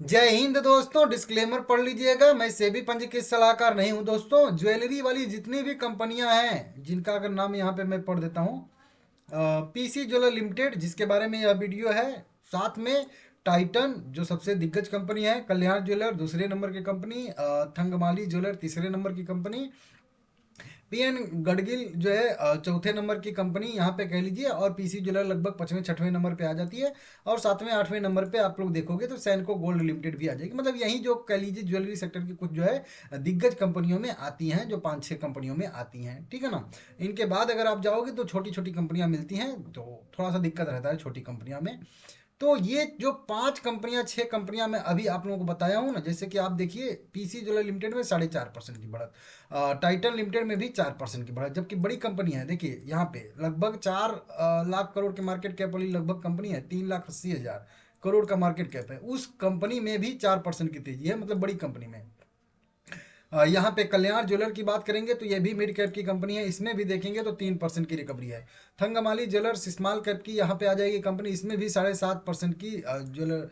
जय हिंद दोस्तों। डिस्क्लेमर पढ़ लीजिएगा, मैं सेबी पंजीकृत सलाहकार नहीं हूं दोस्तों। ज्वेलरी वाली जितनी भी कंपनियां हैं जिनका अगर नाम यहाँ पे मैं पढ़ देता हूँ, पीसी ज्वेलर लिमिटेड जिसके बारे में यह वीडियो है, साथ में टाइटन जो सबसे दिग्गज कंपनी है, कल्याण ज्वेलर दूसरे नंबर की कंपनी, थंगमाली ज्वेलर तीसरे नंबर की कंपनी, पीएन गडगिल जो है चौथे नंबर की कंपनी यहाँ पे कह लीजिए, और पीसी ज्वेलर लगभग पाँचवें छठवें नंबर पे आ जाती है। और सातवें आठवें नंबर पे आप लोग देखोगे तो सैनको गोल्ड लिमिटेड भी आ जाएगी। मतलब यही जो कह लीजिए ज्वेलरी सेक्टर की कुछ जो है दिग्गज कंपनियों में आती हैं, जो पाँच छः कंपनियों में आती हैं, ठीक है ना। इनके बाद अगर आप जाओगे तो छोटी छोटी कंपनियां मिलती हैं, तो थोड़ा सा दिक्कत रहता है छोटी कंपनियां में। तो ये जो पांच कंपनियां छह कंपनियां मैं अभी आप लोगों को बताया हूँ ना, जैसे कि आप देखिए पीसी ज्वेलर लिमिटेड में 4.5% की बढ़त, टाइटन लिमिटेड में भी 4% की बढ़त, जबकि बड़ी कंपनी है देखिए यहाँ पे लगभग 4 लाख करोड़ के मार्केट कैप वाली लगभग कंपनी है, 3,80,000 करोड़ का मार्केट कैप है, उस कंपनी में भी 4% की तेजी है, मतलब बड़ी कंपनी में। यहाँ पे कल्याण ज्वेलर की बात करेंगे तो ये भी मिड कैप की कंपनी है, इसमें भी देखेंगे तो 3% की रिकवरी है। थंगमाली ज्वेलर्स स्मॉल कैप की यहाँ पे आ जाएगी कंपनी, इसमें भी 7.5% की ज्वेलर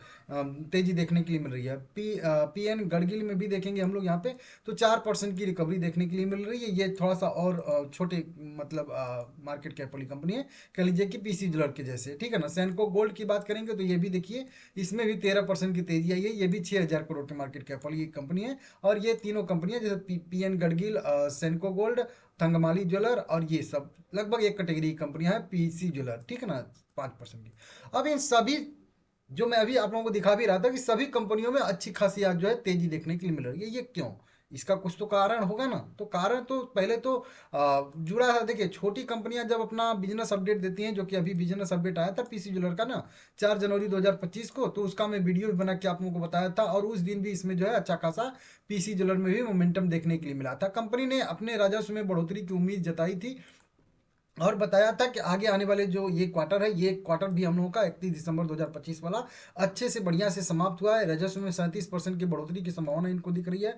तेजी देखने के लिए मिल रही है। पीएन गडगिल में भी देखेंगे हम लोग यहाँ पे तो 4% की रिकवरी देखने के लिए मिल रही है। ये थोड़ा सा और छोटे मतलब मार्केट कैप वाली कंपनी है, कह लीजिए कि पीसी ज्वेलर के जैसे, ठीक है ना। सैनको गोल्ड की बात करेंगे तो ये भी देखिए, इसमें भी 13% की तेजी आई है, ये भी 6,000 करोड़ के मार्केट कैप वाली कंपनी है। और ये तीनों कंपनियां जैसे पीएन गडगिल, सेनको गोल्ड, थंगमाली ज्वेलर और ये सब लगभग एक कैटेगरी की कंपनियां हैं, पीसी ज्वेलर, ठीक है ना, 5% की। अब इन सभी जो मैं अभी आप लोगों को दिखा भी रहा था कि सभी कंपनियों में अच्छी खासी आज जो है तेजी देखने के लिए मिल रही है, ये क्यों? इसका कुछ तो कारण होगा ना। तो कारण तो पहले तो जुड़ा है। देखिए छोटी कंपनियां जब अपना बिजनेस अपडेट देती हैं, जो कि अभी बिजनेस अपडेट आया था पीसी ज्वेलर का ना 4 जनवरी 2025 को, तो उसका मैं वीडियो भी बना के आप लोगों को बताया था, और उस दिन भी इसमें जो है अच्छा खासा पीसी ज्वेलर में भी मोमेंटम देखने के लिए मिला था। कंपनी ने अपने राजस्व में बढ़ोतरी की उम्मीद जताई थी और बताया था कि आगे आने वाले जो ये क्वार्टर है, ये क्वार्टर भी हम लोगों का 31 दिसंबर 2025 वाला अच्छे से बढ़िया से समाप्त हुआ है। राजस्व में 37% की बढ़ोतरी की संभावना इनको दिख रही है।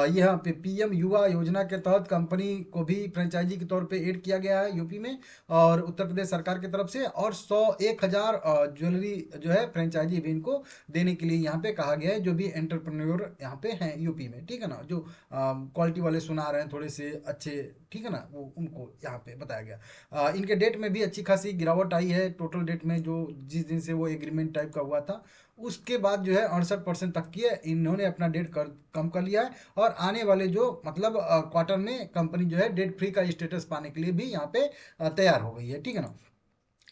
यहाँ पे पीएम युवा योजना के तहत कंपनी को भी फ्रेंचाइजी के तौर पे ऐड किया गया है यूपी में और उत्तर प्रदेश सरकार की तरफ से, और 1,000 ज्वेलरी जो है फ्रेंचाइजी भी इनको देने के लिए यहाँ पे कहा गया है, जो भी एंटरप्रेन्योर यहाँ पे हैं यूपी में, ठीक है ना, जो क्वालिटी वाले सुना रहे हैं थोड़े से अच्छे, ठीक है ना, वो उनको यहाँ पे बताया गया। इनके डेट में भी अच्छी खासी गिरावट आई है। टोटल डेट में जो जिस दिन से वो एग्रीमेंट टाइप का हुआ था उसके बाद जो है 68% तक की है, इन्होंने अपना डेट कम कर लिया है। और आने वाले जो मतलब क्वार्टर में कंपनी जो है डेट फ्री का स्टेटस पाने के लिए भी यहाँ पे तैयार हो गई है, ठीक है ना।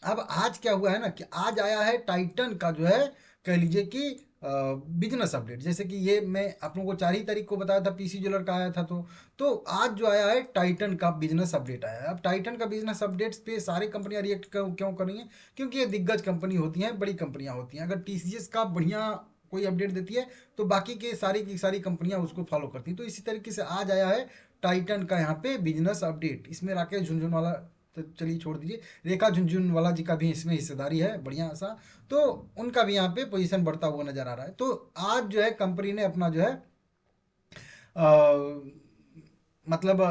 अब आज क्या हुआ है ना कि आज आया है टाइटन का जो है, कह लीजिए कि बिजनेस अपडेट। जैसे कि ये मैं आप लोगों को 4 ही तारीख को बताया था पीसी ज्वेलर का आया था, तो आज जो आया है टाइटन का बिजनेस अपडेट आया है। अब टाइटन का बिजनेस अपडेट्स पे सारी कंपनियां रिएक्ट क्यों कर रही हैं? क्योंकि ये दिग्गज कंपनी होती हैं, बड़ी कंपनियां होती हैं। अगर टीसीएस का बढ़िया कोई अपडेट देती है तो बाकी के सारी की सारी कंपनियां उसको फॉलो करती हैं। तो इसी तरीके से आज आया है टाइटन का यहाँ पे बिजनेस अपडेट। इसमें राकेश झुनझुनवाला, तो चलिए छोड़ दीजिए, रेखा झुनझुनवाला जी का भी इसमें हिस्सेदारी है बढ़िया सा, तो उनका भी यहाँ पे पोजीशन बढ़ता हुआ नजर आ रहा है। तो आज जो है कंपनी ने अपना जो है अ, मतलब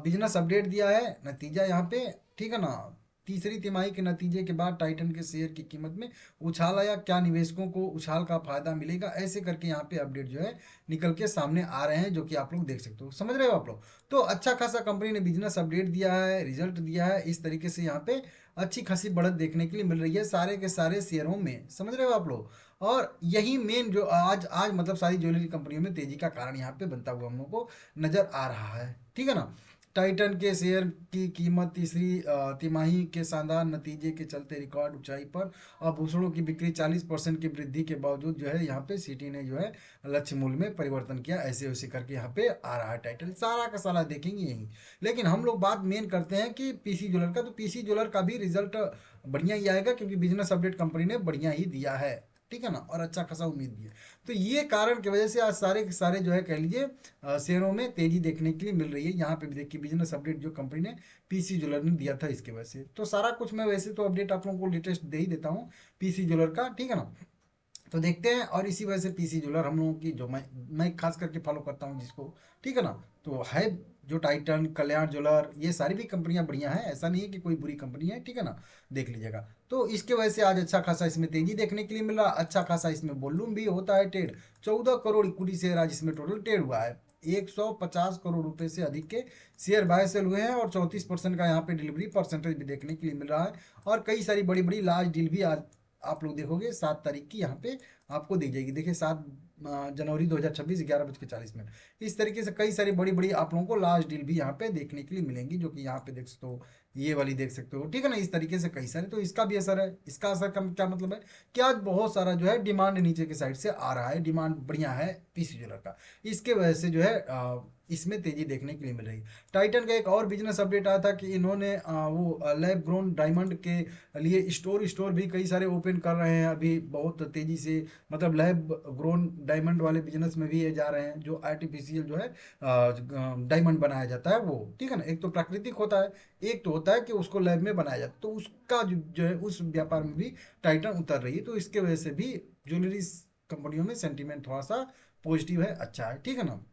बिजनेस अपडेट दिया है, नतीजा यहाँ पे, ठीक है ना। तीसरी तिमाही के नतीजे के बाद टाइटन के शेयर की कीमत में उछाल आया, क्या निवेशकों को उछाल का फायदा मिलेगा, ऐसे करके यहाँ पे अपडेट जो है निकल के सामने आ रहे हैं, जो कि आप लोग देख सकते हो, समझ रहे हो आप लोग। तो अच्छा खासा कंपनी ने बिजनेस अपडेट दिया है, रिजल्ट दिया है, इस तरीके से यहाँ पे अच्छी खासी बढ़त देखने के लिए मिल रही है सारे के सारे शेयरों में, समझ रहे हो आप लोग। और यही मेन जो आज आज मतलब सारी ज्वेलरी कंपनियों में तेजी का कारण यहाँ पे बनता हुआ हम लोग को नजर आ रहा है, ठीक है ना। टाइटन के शेयर की कीमत तीसरी तिमाही के शानदार नतीजे के चलते रिकॉर्ड ऊंचाई पर। आभूषणों की बिक्री 40% की वृद्धि के बावजूद जो है यहाँ पे सिटी ने जो है लक्ष्य मूल्य में परिवर्तन किया, ऐसे वैसे करके यहाँ पे आ रहा है टाइटल, सारा का सारा देखेंगे यही। लेकिन हम लोग बात मेन करते हैं कि पीसी ज्वेलर का, तो पीसी ज्वेलर का भी रिजल्ट बढ़िया ही आएगा, क्योंकि बिजनेस अपडेट कंपनी ने बढ़िया ही दिया है, ठीक है ना, और अच्छा खासा उम्मीद भी है। तो ये कारण की वजह से आज सारे के सारे जो है कह लीजिए शेयरों में तेजी देखने के लिए मिल रही है। यहाँ पे भी देखिए बिजनेस अपडेट जो कंपनी ने पीसी ज्वेलर ने दिया था इसके वजह से। तो सारा कुछ मैं वैसे तो अपडेट आप लोगों को लेटेस्ट दे ही देता हूँ पीसी ज्वेलर का, ठीक है ना। तो देखते हैं। और इसी वजह से पीसी ज्वेलर हम लोगों की जो मैं खास करके फॉलो करता हूँ जिसको, ठीक है ना, तो है जो टाइटन, कल्याण ज्वेलर, ये सारी भी कंपनियां बढ़िया हैं, ऐसा नहीं है कि कोई बुरी कंपनी है, ठीक है ना, देख लीजिएगा। तो इसके वजह से आज अच्छा खासा इसमें तेजी देखने के लिए मिल रहा, अच्छा खासा इसमें वॉल्यूम भी होता है ट्रेड। 14 करोड़ इक्विटी शेयर आज इसमें टोटल ट्रेड हुआ है। 150 करोड़ रुपए से अधिक के शेयर बाय सेल हुए हैं और 34% का यहाँ पे डिलीवरी परसेंटेज भी देखने के लिए मिल रहा है। और कई सारी बड़ी बड़ी लार्ज डील भी आज आप लोग देखोगे 7 तारीख की यहाँ पे आपको दी जाएगी। देखिए 7 जनवरी 2026 11:40। इस तरीके से कई सारी बड़ी बड़ी आप लोगों को लार्ज डील भी यहाँ पे देखने के लिए मिलेंगी, जो कि यहाँ पे देख सकते हो, ये वाली देख सकते हो, ठीक है ना। इस तरीके से कई सारे, तो इसका भी असर है। इसका असर का क्या मतलब है कि आज बहुत सारा जो है डिमांड नीचे के साइड से आ रहा है, डिमांड बढ़िया है पीसी ज्वेलर का, इसके वजह से जो है इसमें तेजी देखने के लिए मिल रही है। टाइटन का एक और बिजनेस अपडेट आया था कि इन्होंने वो लैब ग्रोन डायमंड के लिए स्टोर भी कई सारे ओपन कर रहे हैं अभी बहुत तेजी से। मतलब लैब ग्रोन डायमंड वाले बिजनेस में भी ये जा रहे हैं, जो आर्टिफिशियल जो है डायमंड बनाया जाता है वो, ठीक है ना। एक तो प्राकृतिक होता है, एक तो होता है कि उसको लैब में बनाया जाता है, तो उसका जो है उस व्यापार में भी टाइटन उतर रही है। तो इसके वजह से भी ज्वेलरी कंपनियों में सेंटीमेंट थोड़ा सा पॉजिटिव है, अच्छा है, ठीक है ना।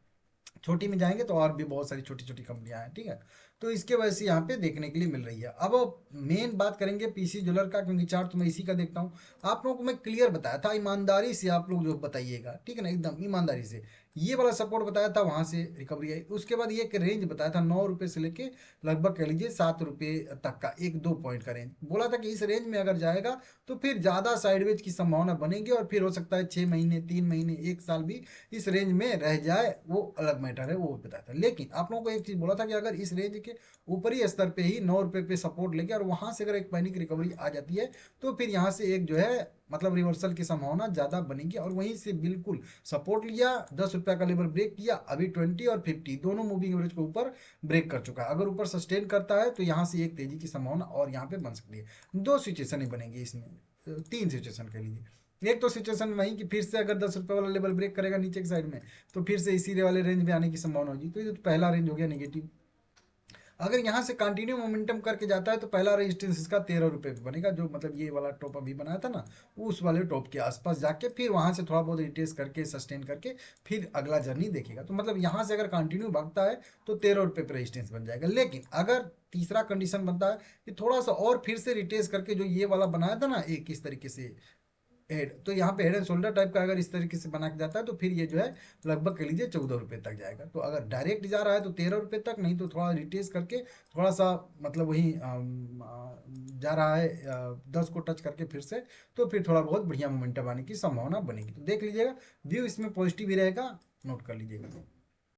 छोटी में जाएंगे तो और भी बहुत सारी छोटी छोटी कंपनियां हैं, ठीक है। तो इसके वजह से यहाँ पे देखने के लिए मिल रही है। अब मेन बात करेंगे पीसी ज्वेलर का, क्योंकि चार्ट तो मैं इसी का देखता हूँ। आप लोगों को मैं क्लियर बताया था, ईमानदारी से आप लोग जो बताइएगा, ठीक है ना, एकदम ईमानदारी से। ये वाला सपोर्ट बताया था, वहां से रिकवरी आई। उसके बाद ये एक रेंज बताया था 9 रुपए से लेके लगभग कह लीजिए 7 रुपए तक का, 1-2 पॉइंट का रेंज बोला था कि इस रेंज में अगर जाएगा तो फिर ज्यादा साइडवेज की संभावना बनेगी, और फिर हो सकता है 6 महीने, 3 महीने, 1 साल भी इस रेंज में रह जाए, वो अलग मैटर है, वो बताया था। लेकिन आप लोगों को एक चीज बोला था कि अगर इस रेंज के ऊपरी स्तर पे ही 9 रुपए पे सपोर्ट लेके और वहां से अगर एक पैनिक रिकवरी आ जाती है, तो फिर यहाँ से एक जो है मतलब रिवर्सल की संभावना ज्यादा बनेगी। और वहीं से बिल्कुल सपोर्ट लिया, 10 रुपया का लेवल ब्रेक किया, अभी 20 और 50 दोनों मूविंग एवरेज को ऊपर ब्रेक कर चुका है। अगर ऊपर सस्टेन करता है तो यहाँ से एक तेजी की संभावना और यहाँ पे बन सकती है। दो सिचुएशन ही बनेगी इसमें, तीन सिचुएशन कह लीजिए। एक तो सिचुएशन वही कि फिर से अगर 10 रुपये वाला लेवल ब्रेक करेगा नीचे की साइड में, तो फिर से इसी वाले रेंज में आने की संभावना होगी। तो ये तो पहला रेंज हो गया नेगेटिव। अगर यहाँ से कंटिन्यू मोमेंटम करके जाता है तो पहला रेजिस्टेंस इसका 13 रुपये पे बनेगा, जो मतलब ये वाला टॉप अभी बनाया था ना, उस वाले टॉप के आसपास जाके फिर वहां से थोड़ा बहुत रिटेस्ट करके सस्टेन करके फिर अगला जर्नी देखेगा। तो मतलब यहाँ से अगर कंटिन्यू भागता है तो 13 रुपये पे रेजिस्टेंस बन जाएगा। लेकिन अगर तीसरा कंडीशन बनता है कि थोड़ा सा और फिर से रिटेस्ट करके जो ये वाला बनाया था ना एक इस तरीके से हेड, तो यहाँ पे हेड एंड शोल्डर टाइप का अगर इस तरीके से बना के जाता है तो फिर ये जो है लगभग कह लीजिए 14 रुपये तक जाएगा। तो अगर डायरेक्ट जा रहा है तो 13 रुपये तक, नहीं तो थोड़ा रिटेस्ट करके थोड़ा सा मतलब वही जा रहा है 10 को टच करके फिर से, तो फिर थोड़ा बहुत बढ़िया मोमेंटम आने की संभावना बनेगी। तो देख लीजिएगा, व्यू इसमें पॉजिटिव ही रहेगा, नोट कर लीजिएगा।